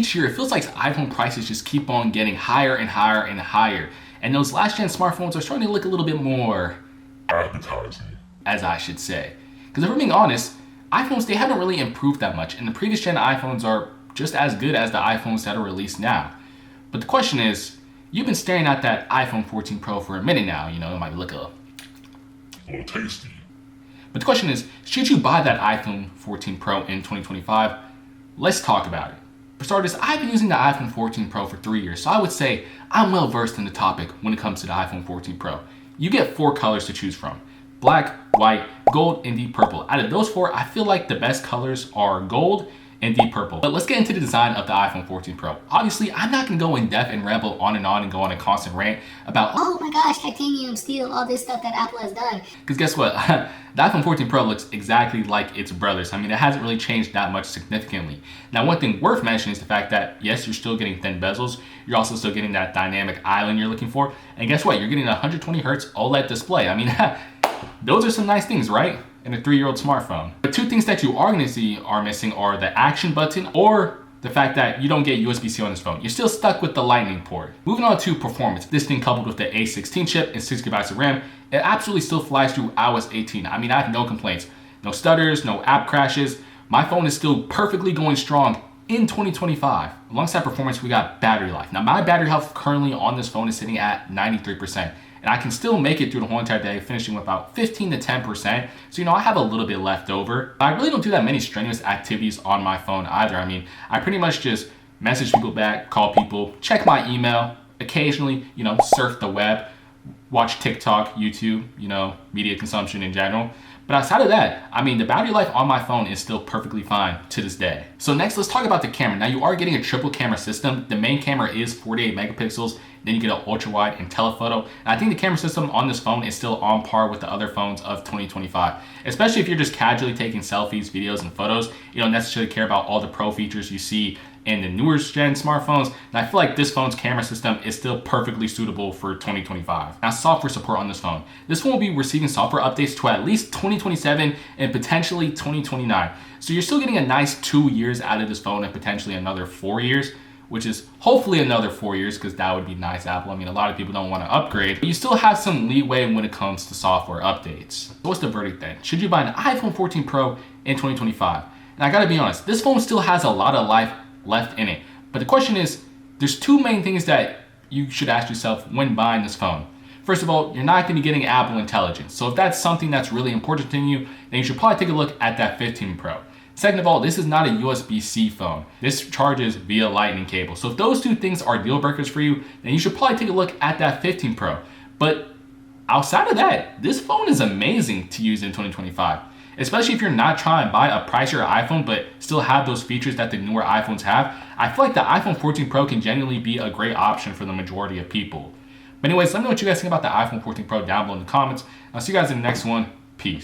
each year, it feels like iPhone prices just keep on getting higher and higher and higher. And those last gen smartphones are starting to look a little bit more appetizing, as I should say. Because if we're being honest, iPhones, they haven't really improved that much. And the previous gen iPhones are just as good as the iPhones that are released now. But the question is, you've been staring at that iPhone 14 Pro for a minute now. You know, it might look a little tasty. But the question is, should you buy that iPhone 14 Pro in 2025? Let's talk about it. For starters, I've been using the iPhone 14 Pro for 3 years, so I would say I'm well versed in the topic when it comes to the iPhone 14 Pro. You get 4 colors to choose from: black, white, gold, and deep purple. Out of those 4, I feel like the best colors are gold and deep purple. But let's get into the design of the iPhone 14 Pro. Obviously, I'm not gonna go in depth and ramble on and go on a constant rant about, oh my gosh, titanium, steel, all this stuff that Apple has done. Because guess what? The iPhone 14 Pro looks exactly like its brothers. I mean, it hasn't really changed that much significantly. Now, one thing worth mentioning is the fact that, yes, you're still getting thin bezels. You're also still getting that dynamic island you're looking for. And guess what? You're getting a 120 hertz OLED display. I mean, those are some nice things, right? In a 3-year-old smartphone. But 2 things that you are gonna see are missing are the action button or the fact that you don't get USB-C on this phone. You're still stuck with the lightning port. Moving on to performance. This thing coupled with the A16 chip and 6 GB of RAM, it absolutely still flies through iOS 18. I mean, I have no complaints. No stutters, no app crashes. My phone is still perfectly going strong in 2025. Alongside performance, we got battery life. Now, my battery health currently on this phone is sitting at 93%. And I can still make it through the whole entire day, finishing with about 15 to 10%. So, you know, I have a little bit left over. But I really don't do that many strenuous activities on my phone either. I mean, I pretty much just message people back, call people, check my email, occasionally, you know, surf the web, watch TikTok, YouTube, you know, media consumption in general. But outside of that, I mean, the battery life on my phone is still perfectly fine to this day. So next, let's talk about the camera. Now, you are getting a triple camera system. The main camera is 48 megapixels. Then you get an ultra wide and telephoto. And I think the camera system on this phone is still on par with the other phones of 2025. Especially if you're just casually taking selfies, videos, and photos. You don't necessarily care about all the pro features you see in the newer gen smartphones. And I feel like this phone's camera system is still perfectly suitable for 2025. Now, software support on this phone. This phone will be receiving software updates to at least 2027 and potentially 2029. So you're still getting a nice 2 years out of this phone and potentially another 4 years, which is hopefully another 4 years, because that would be nice, Apple. I mean, a lot of people don't want to upgrade, but you still have some leeway when it comes to software updates. So what's the verdict then? Should you buy an iPhone 14 Pro in 2025? And I gotta be honest, this phone still has a lot of life left in it. But the question is, there's 2 main things that you should ask yourself when buying this phone. First of all, you're not gonna be getting Apple Intelligence. So if that's something that's really important to you, then you should probably take a look at that 15 Pro. Second of all, this is not a USB-C phone. This charges via lightning cable. So if those 2 things are deal breakers for you, then you should probably take a look at that 15 Pro. But outside of that, this phone is amazing to use in 2025. Especially if you're not trying to buy a pricier iPhone, but still have those features that the newer iPhones have. I feel like the iPhone 14 Pro can genuinely be a great option for the majority of people. But anyways, let me know what you guys think about the iPhone 14 Pro down below in the comments. I'll see you guys in the next one.